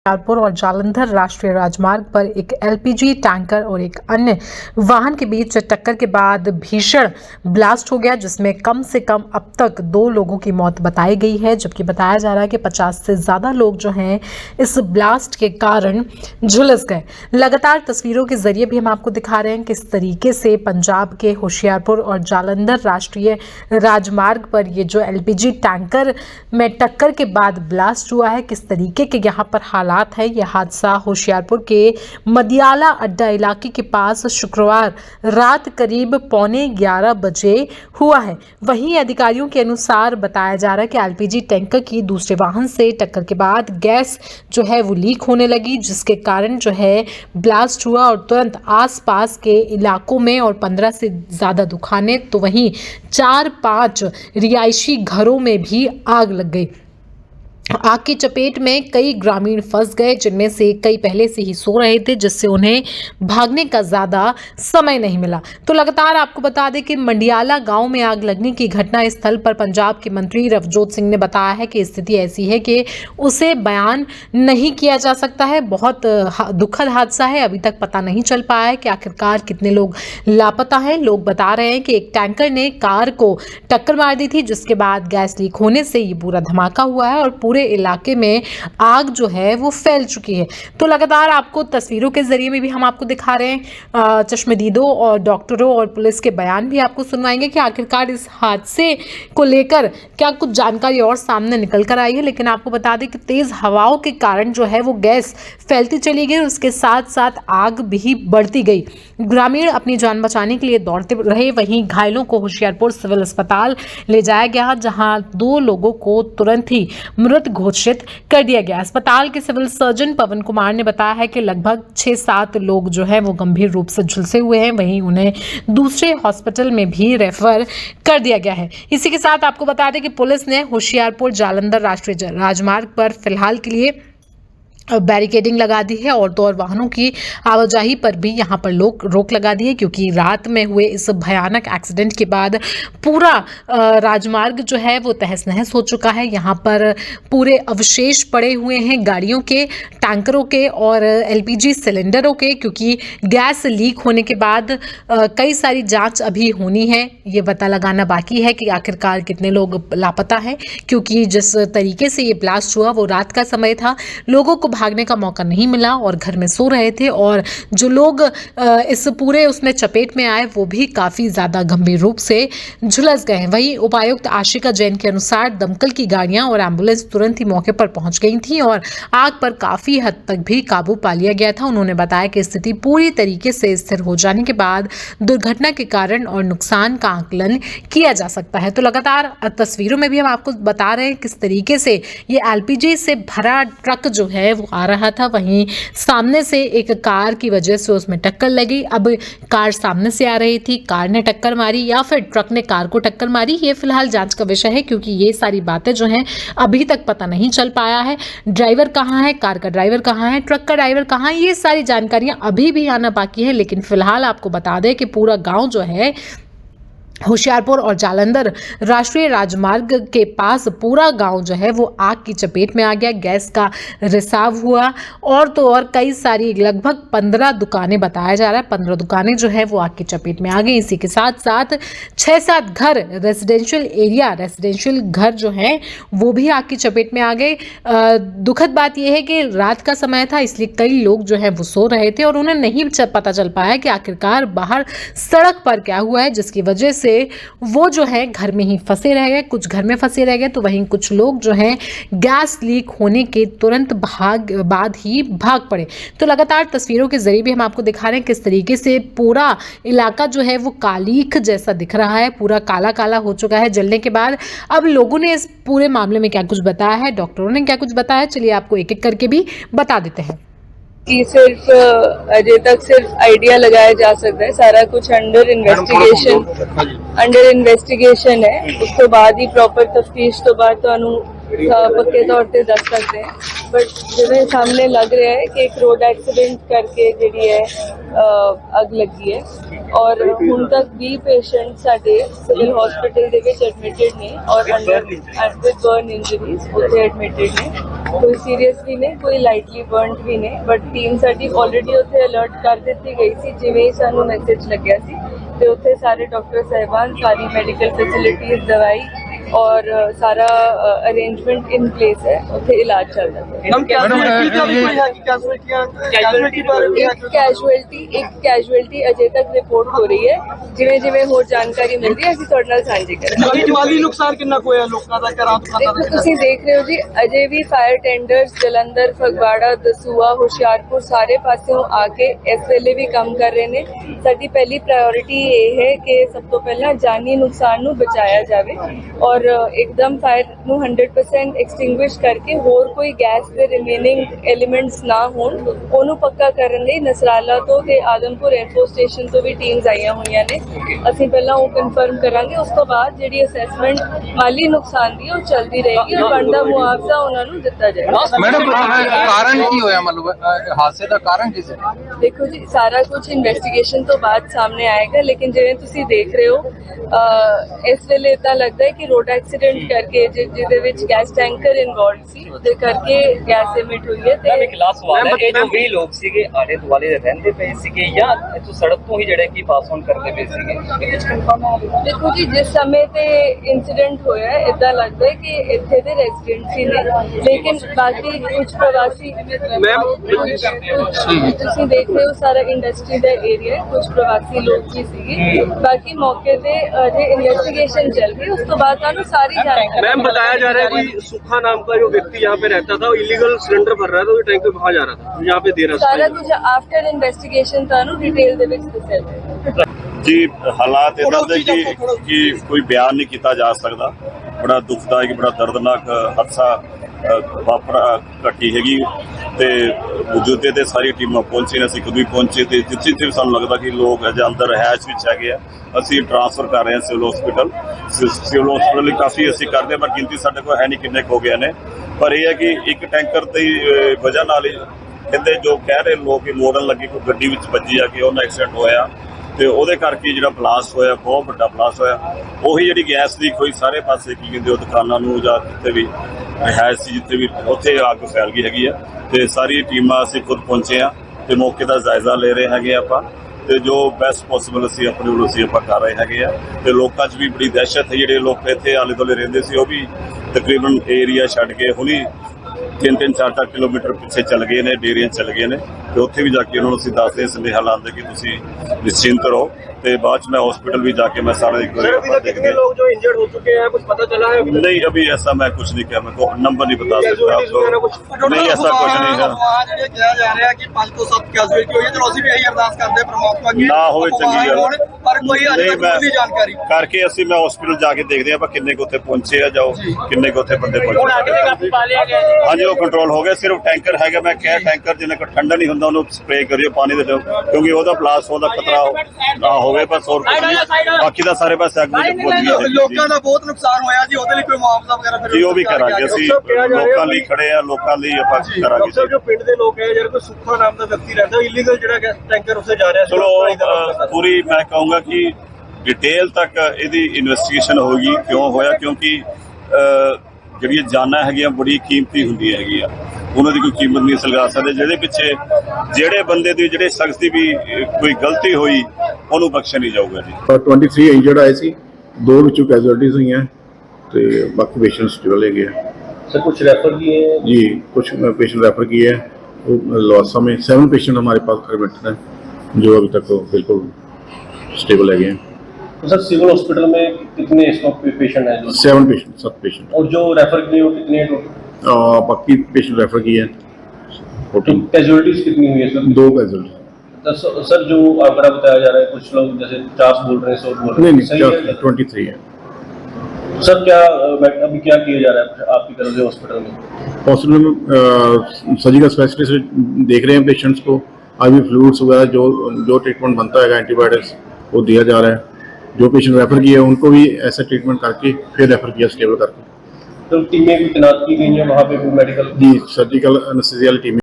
होशियारपुर और जालंधर राष्ट्रीय राजमार्ग पर एक एलपीजी टैंकर और एक अन्य वाहन के बीच टक्कर के बाद भीषण ब्लास्ट हो गया, जिसमें कम से कम अब तक 2 लोगों की मौत बताई गई है, जबकि बताया जा रहा है कि 50 से ज़्यादा लोग जो हैं इस ब्लास्ट के कारण झुलस गए। लगातार तस्वीरों के जरिए भी हम आपको दिखा रहे हैं किस तरीके से पंजाब के होशियारपुर और जालंधर राष्ट्रीय राजमार्ग पर ये जो एलपीजी टैंकर में टक्कर के बाद ब्लास्ट हुआ है, किस तरीके के यहाँ पर हालात है। यह हादसा होशियारपुर के मदियाला अड्डा इलाके के पास शुक्रवार रात करीब 11:15 बजे हुआ है। वहीं अधिकारियों के अनुसार बताया जा रहा है कि एलपीजी टैंकर की दूसरे वाहन से टक्कर के बाद गैस जो है वो लीक होने लगी, जिसके कारण जो है ब्लास्ट हुआ और तुरंत आसपास के इलाकों में और 15 से ज़्यादा दुकानें तो वहीं 4-5 रिहायशी घरों में भी आग लग गई। आग की चपेट में कई ग्रामीण फंस गए, जिनमें से कई पहले से ही सो रहे थे, जिससे उन्हें भागने का ज्यादा समय नहीं मिला। तो लगातार आपको बता दें कि मंडियाला गांव में आग लगने की घटना स्थल पर पंजाब के मंत्री रवजोत सिंह ने बताया है कि स्थिति ऐसी है कि उसे बयान नहीं किया जा सकता है। बहुत दुखद हादसा है, अभी तक पता नहीं चल पाया है कि आखिरकार कितने लोग लापता हैं। लोग बता रहे हैं कि एक टैंकर ने कार को टक्कर मार दी थी, जिसके बाद गैस लीक होने से ये पूरा धमाका हुआ है और पूरे इलाके में आग जो है वो फैल चुकी है। तो लगातार आपको तस्वीरों के जरिए में भी हम आपको दिखा रहे हैं, चश्मदीदों और डॉक्टरों और पुलिस के बयान भी आपको सुनवाएंगे कि आखिरकार इस हादसे को लेकर क्या कुछ जानकारी और सामने निकल कर आई है। लेकिन आपको बता दें कि तेज हवाओं के कारण जो है वो गैस फैलती चली गई, उसके साथ साथ आग भी बढ़ती गई। ग्रामीण अपनी जान बचाने के लिए दौड़ते रहे। वहीं घायलों को होशियारपुर सिविल अस्पताल ले जाया गया, जहां 2 लोगों को तुरंत ही मृत घोषित कर दिया गया। अस्पताल के सिविल सर्जन पवन कुमार ने बताया है कि लगभग 6-7 लोग जो है वो गंभीर रूप से झुलसे हुए हैं, वहीं उन्हें दूसरे हॉस्पिटल में भी रेफर कर दिया गया है। इसी के साथ आपको बता दें कि पुलिस ने होशियारपुर जालंधर राष्ट्रीय राजमार्ग पर फिलहाल के लिए बैरिकेडिंग लगा दी है और तो और वाहनों की आवाजाही पर भी यहाँ पर रोक लगा दी है, क्योंकि रात में हुए इस भयानक एक्सीडेंट के बाद पूरा राजमार्ग जो है वो तहस नहस हो चुका है। यहाँ पर पूरे अवशेष पड़े हुए हैं गाड़ियों के, टैंकरों के और एलपीजी सिलेंडरों के, क्योंकि गैस लीक होने के बाद कई सारी जांच अभी होनी है। ये पता लगाना बाकी है कि आखिरकार कितने लोग लापता हैं, क्योंकि जिस तरीके से ये ब्लास्ट हुआ वो रात का समय था, लोगों को भागने का मौका नहीं मिला और घर में सो रहे थे, और जो लोग इस पूरे उसमें चपेट में आए वो भी काफ़ी ज़्यादा गंभीर रूप से झुलस गए हैं। वहीं उपायुक्त आशिका जैन के अनुसार दमकल की गाड़ियां और एम्बुलेंस तुरंत ही मौके पर पहुंच गई थी और आग पर काफ़ी हद तक भी काबू पा लिया गया था। उन्होंने बताया कि स्थिति पूरी तरीके से स्थिर हो जाने के बाद दुर्घटना के कारण और नुकसान का आकलन किया जा सकता है। तो लगातार तस्वीरों में भी हम आपको बता रहे हैं किस तरीके से ये एलपीजी से भरा ट्रक जो है वो आ रहा था, वहीं सामने से एक कार की वजह से उसमें टक्कर लगी। अब कार सामने से आ रही थी, कार ने टक्कर मारी या फिर ट्रक ने कार को टक्कर मारी, ये फिलहाल जांच का विषय है, क्योंकि ये सारी बातें जो हैं अभी तक पता नहीं चल पाया है। ड्राइवर कहाँ है, कार का ड्राइवर कहाँ है, ट्रक का ड्राइवर कहाँ है, ये सारी जानकारियां अभी भी आना बाकी है। लेकिन फिलहाल आपको बता दें कि पूरा गाँव जो है होशियारपुर और जालंधर राष्ट्रीय राजमार्ग के पास पूरा गांव जो है वो आग की चपेट में आ गया। गैस का रिसाव हुआ और तो और कई सारी लगभग 15 दुकानें बताया जा रहा है, 15 दुकानें जो है वो आग की चपेट में आ गई। इसी के साथ साथ 6-7 घर रेसिडेंशियल घर जो है वो भी आग की चपेट में आ गए। दुखद बात यह है कि रात का समय था, इसलिए कई लोग जो है वो सो रहे थे और उन्हें नहीं पता चल पाया कि आखिरकार बाहर सड़क पर क्या हुआ है, जिसकी वजह से वो जो है घर में ही फंसे रह गए। कुछ घर में फंसे रह गए तो वहीं कुछ लोग जो हैं गैस लीक होने के तुरंत बाद ही भाग पड़े। तो लगातार तस्वीरों के जरिए भी हम आपको दिखा रहे हैं किस तरीके से पूरा इलाका जो है वो कालीख जैसा दिख रहा है, पूरा काला काला हो चुका है जलने के बाद। अब लोगों ने इस पूरे मामले में क्या कुछ बताया है, डॉक्टरों ने क्या कुछ बताया है, चलिए आपको एक एक करके भी बता देते हैं। कि सिर्फ अजय तक सिर्फ आइडिया लगाया जा सकता है, सारा कुछ अंडर इन्वेस्टिगेशन है। उस तो बाद ही प्रॉपर तफ्तीश तो बाद पक्के तौर पे दस सकते हैं। बट जिवें सामने लग रहा है कि एक रोड एक्सीडेंट करके जिहड़ी है अग लगी है और हुण तक 20 पेशेंट साडे सिविल हॉस्पिटल दे विच एडमिटेड ने और अंडर विद बर्न इंजरीज उत्थे एडमिटेड ने। कोई सीरीयस भी ने, कोई लाइटली बर्नड भी ने, बट टीम साडी ऑलरेडी उत्थे अलर्ट कर दित्ती गई सी जिवें ही सानू मैसेज लग्या सी ते उत्थे सारे डॉक्टर साहिबान, सारी मैडिकल फैसिलिटीज, दवाई और सारा अरेंजमेंट इन प्लेस है, उत्थे इलाज चल रहा है। एक कैजुअलिटी अजे तक रिपोर्ट हो रही है, जिवें जिवें होर जानकारी मिल रही है ਅਸੀਂ ਤੁਹਾਡੇ ਨਾਲ ਸਾਂਝੀ ਕਰਾਂਗੇ। ਮਾਲੀ ਨੁਕਸਾਨ ਕਿੰਨਾ ਕੁ ਹੋਇਆ ਲੋਕਾਂ ਦਾ ਘਰਾਂ देखो तुसीं देख रहे हो जी, अजे भी फायर टेंडर्स जलंधर, फगवाड़ा, दसूआ, हुशियारपुर सारे पासों आके इस वेले भी काम कर रहे ने। साडी पहली प्रायोरिटी ये है कि सब तो पहला जानी नुकसान नू बचाया जाए और एकदम फायर नू 100% एक्सटिंग्विश करके होर कोई गैस दे रिमेनिंग एलिमेंट्स ना होण ओनू पक्का करन लई नसराला तो ते आदमपुर एयरफोर्स स्टेशन तो भी टीम्स आईयां होईयां ने। ਅਸੀਂ ਪਹਿਲਾਂ ਉਹ ਕਨਫਰਮ ਕਰਾਂਗੇ, ਉਸ ਤੋਂ ਬਾਅਦ ਜਿਹੜੀ ਅਸੈਸਮੈਂਟ ਮਾਲੀ ਨੁਕਸਾਨ ਦੀ ਉਹ ਚੱਲਦੀ ਰਹੇਗੀ और ਬਣਦਾ ਮੁਆਵਜ਼ਾ ਉਹਨਾਂ ਨੂੰ ਦਿੱਤਾ ਜਾਏਗਾ। मैडम कारण की होया, मतलब हादसे का कारण की सी? देखो जी, सारा कुछ इन्वेस्टिगेशन तो बाद सामने आएगा, लेकिन जिवें तुसीं देख रहे हो इस वेले इदां लगदा है कि रोड एक्सीडेंट करके जिहदे विच गैस टैंकर इन्वॉल्व सी ਉਹਦੇ ਕਰਕੇ ਗੈਸ ਇਮਿਟ ਹੋਈ ਹੈ ਤੇ ਇੱਕ ਲਾਸਟ ਸਵਾਲ ਹੈ, ਇਹ ਜੋ 20 ਲੋਕ ਸੀਗੇ ਆਲੇ ਦੁਆਲੇ ਰਹਿੰਦੇ ਪਏ ਸੀਗੇ ਜਾਂ ਇੱਥੋਂ ਸੜਕ ਤੋਂ ਹੀ ਜਿਹੜੇ ਕਿ ਪਾਸ ਆਨ ਕਰਦੇ ਪਏ ਸੀਗੇ? देखो जी, जिस समय ते इंसिडेंट होया है इदा लगता है कि इत्थे दे रेजिडेंट्स ही ने, लेकिन बाकी कुछ प्रवासी तुसीं देख रहे हो सारा इंडस्ट्री दा एरिया है, कुछ प्रवासी लोग भी सीगे। बाकी मौके ते जे इन्वेस्टिगेशन चल रही है, उस तो बाद तानू सारी जानकारी। मैम बताया जा रहा है कोई सुखा नाम का जो व्यक्ति यहाँ पे रहता था, इलीगल सिलेंडर भर रहा था, वो टैंकर कहाँ जा रहा था, यहाँ पे दे रहा सारा कुछ आफ्टर इन्वेस्टिगेशन तानू डिटेल दे विच दस्सिया जाएगा। जी हालात इदां दे कि कोई बयान नहीं किया जा सकता। बड़ा दुखदायक, बड़ा दर्दनाक हादसा वापरा घटी हैगी ते मौजूदे ते सारी टीमां पहुंची ने, असीं खुद भी पहुंचे ते जिथे जिथे सानूं लगदा कि लोग अजे अंदर रहायश विच हैगे आ, असीं ट्रांसफर कर रहे हैं सिविल हॉस्पिटल। सिविल हॉस्पिटल काफ़ी असीं करदे, पर गिनती साडे कोल है नहीं किन्ने हो गए ने। पर यह है कि एक टैंकर की वजह नाल कहते जो कह रहे लोग कि मोड़न लगे कोई गड्डी विच वजी आ के उन्हें एक्सीडेंट होया ਤੇ ਉਹਦੇ ਕਰਕੇ ਜਿਹੜਾ ਬਲਾਸਟ ਹੋਇਆ, ਬਹੁਤ ਵੱਡਾ ਬਲਾਸਟ ਹੋਇਆ। ਉਹੀ ਜਿਹੜੀ ਗੈਸ ਲੀਕ ਹੋਈ ਸਾਰੇ ਪਾਸੇ ਕੀ ਕਹਿੰਦੇ ਉਹ ਦੁਕਾਨਾਂ ਨੂੰ ਜਾਂ ਜਿੱਥੇ ਵੀ ਰਿਹਾਇਸ਼ ਸੀ ਜਿੱਥੇ ਵੀ ਉੱਥੇ ਅੱਗ ਫੈਲ ਗਈ ਹੈਗੀ ਆ ਤੇ ਸਾਰੀ ਟੀਮਾਂ ਅਸੀਂ ਖੁਦ ਪਹੁੰਚੇ ਆ ਤੇ ਮੌਕੇ ਦਾ ਜਾਇਜ਼ਾ ਲੈ ਰਹੇ ਹੈਗੇ ਆਪਾਂ ਤੇ ਜੋ ਬੈਸਟ ਪੋਸੀਬਲ ਅਸੀਂ ਆਪਣੇ ਵੱਲੋਂ ਅਸੀਂ ਆਪਾਂ ਕਰ ਰਹੇ ਹੈਗੇ ਆ ਤੇ ਲੋਕਾਂ 'ਚ ਵੀ ਬੜੀ ਦਹਿਸ਼ਤ ਹੈ। ਜਿਹੜੇ ਲੋਕ ਇੱਥੇ ਆਲੇ ਦੁਆਲੇ ਰਹਿੰਦੇ ਸੀ ਉਹ ਵੀ ਤਕਰੀਬਨ ਏਰੀਆ ਛੱਡ ਕੇ ਹੁਣੀ 3-3, 4-4 ਕਿਲੋਮੀਟਰ ਪਿੱਛੇ ਚੱਲ ਗਏ ਨੇ, ਡੇਰੀਆਂ ਚੱਲ ਗਏ ਨੇ ਤੇ ਉੱਥੇ ਵੀ ਜਾ ਕੇ ਉਹਨਾਂ ਨੂੰ ਅਸੀਂ ਦੱਸਦੇ ਸੰਦੇਹਾ ਲਾਉਂਦੇ ਕਿ ਤੁਸੀਂ निश्चिंत रहो। तो बाद में हॉस्पिटल भी जाके मैं सारा कितने लोग जो इंजर्ड हो चुके हैं कुछ पता चला है? नहीं, अभी ऐसा मैं कुछ नहीं किया, मैं को नंबर नहीं बता सकता आपको। नहीं, ऐसा कुछ नहीं है। किया जा रहा है कि 5 ਤੋਂ 7 कैजुअलिटी हुई है, चलो ਅਸੀਂ ਵੀ ਇਹੀ ਅਰਦਾਸ ਕਰਦੇ ਪ੍ਰਮਾਤਮਾ ਅੱਗੇ ਨਾ ਹੋਵੇ ਚੰਗੀ ਗੱਲ, ਪਰ ਕੋਈ ਅਜੇ ਤੱਕ ਕੋਈ ਜਾਣਕਾਰੀ ਕਰਕੇ ਅਸੀਂ ਮੈਂ ਹਸਪੀਟਲ ਜਾ ਕੇ ਦੇਖਦੇ ਆਪਾਂ ਕਿੰਨੇ ਕੁ ਉੱਥੇ ਪਹੁੰਚੇ ਆ, ਜਾਓ ਕਿੰਨੇ ਕੁ ਉੱਥੇ ਬੰਦੇ ਪਹੁੰਚੇ। ਹਾਂਜੀ, ਉਹ ਕੰਟਰੋਲ ਹੋ ਗਿਆ। ਸਿਰਫ ਟੈਂਕਰ ਹੈਗਾ, ਮੈਂ ਕਿਹਾ ਟੈਂਕਰ ਜਿੰਨਾ ਕੋ ਠੰਡਾ ਨਹੀਂ ਹੁੰਦਾ ਉਹਨੂੰ ਸਪਰੇਅ ਕਰਿਓ ਪਾਣੀ ਦੇ ਦਿਓ, ਕਿਉਂਕਿ ਉਹਦਾ ਬਲਾਸਟ ਹੋਣ ਦਾ ਖਤਰਾ ਨਾ ਹੋਵੇ, ਬਸ ਹੋਰ ਕੁਝ ਨਹੀਂ। ਬਾਕੀ ਦਾ ਸਾਰੇ ਪਾਸੇ ਅੱਗ ਵਿੱਚ ਪਹੁੰਚ ਗਈ। ਲੋਕਾਂ ਦਾ ਬਹੁਤ ਨੁਕਸਾਨ ਹੋਇਆ ਜੀ, ਉਹਦੇ ਲਈ ਕੋਈ ਮੁਆਵਜ਼ਾ ਵਗੈਰਾ ਫਿਰ ਜੀ ਉਹ ਵੀ ਕਰਾਂਗੇ ਅਸੀਂ, ਲੋਕਾਂ ਲਈ ਖੜੇ ਆ, ਲੋਕਾਂ ਲਈ ਆਪਾਂ ਕਰਾਂਗੇ। ਸਰ ਜੋ ਪਿੰਡ ਦੇ ਲੋਕ ਹੈ, ਜਿਹੜਾ ਕੋਈ ਸੁੱਖਾ ਨਾਮ ਦਾ ਵਿਅਕਤੀ ਰਹਿੰਦਾ ਇਲੀਗਲ ਜਿਹੜਾ ਟੈਂਕਰ ਉੱਥੇ ਜਾ ਰਿਹਾ, ਚਲੋ ਪੂਰੀ ਮੈਂ ਕਹੂੰਗਾ ਕਿ ਡਿਟੇਲ ਤੱਕ ਇਹਦੀ ਇਨਵੈਸਟੀਗੇਸ਼ਨ ਹੋਗੀ ਕਿਉਂ ਹੋਇਆ, ਕਿਉਂਕਿ ਜਿਹੜੀਆਂ ਜਾਨਾਂ ਹੈਗੀਆਂ ਬੜੀ ਕੀਮਤੀ ਹੁੰਦੀਆਂ ਹੈਗੀਆਂ, ਉਹਨਾਂ ਦੀ ਕੋਈ ਕੀਮਤ ਨਹੀਂ ਲਗਾ ਸਕਦੇ। ਜਿਹਦੇ ਪਿੱਛੇ ਜਿਹੜੇ ਬੰਦੇ ਦੀ ਜਿਹੜੇ ਸ਼ਖਸ ਦੀ ਵੀ ਕੋਈ ਗਲਤੀ ਹੋਈ ਉਹਨੂੰ ਬਖਸ਼ਿਆ ਨਹੀਂ ਜਾਊਗਾ ਜੀ। 23 ਇੰਜਰਡ ਆਏ ਸੀ, 2 ਵਿੱਚੋਂ ਕੈਜੁਅਲਟੀਜ਼ ਹੋਈਆਂ ਤੇ ਬਾਕੀ ਪੇਸ਼ੈਂਟਸ ਸਟੇਬਲ ਹੈਗੇ ਆ। सर कुछ रेफर किए हैं जी, कुछ पेशेंट रेफर किए हैं लॉसा में। 7 पेशेंट हमारे पास एडमिटेड हैं जो अभी तक बिल्कुल स्टेबल है। तो सर सिविल हॉस्पिटल में कितने इस वक्त पेशेंट हैं? 7 पेशेंट और जो रेफर किए वो कितने हैं? बाकी पेशेंट रेफर किए हैं। कैजुअलिटीज कितनी हुई है सर? 2 कैजुअलिटी। तो सर जो आंकड़ा बताया जा रहा है, कुछ लोग जैसे 50 बोल रहे हैं, 100 बोल रहे हैं, सही है? 23 है सर। क्या अभी क्या किया जा रहा है आपकी तरफ से हॉस्पिटल में? हॉस्पिटल में सर्जिकल स्पेशलिस्ट देख रहे हैं पेशेंट्स को, IV फ्लूइड्स वगैरह जो ट्रीटमेंट बनता है एंटीबायोटिक्स वो दिया जा रहा है। जो पेशेंट रेफर किए उनको भी ऐसा ट्रीटमेंट करके फिर रेफर किया स्टेबल करके। तो टीमें भी तैनात की गई हैं वहाँ पे भी मेडिकल जी सर्जिकल एनेस्थीसिया वाली टीमें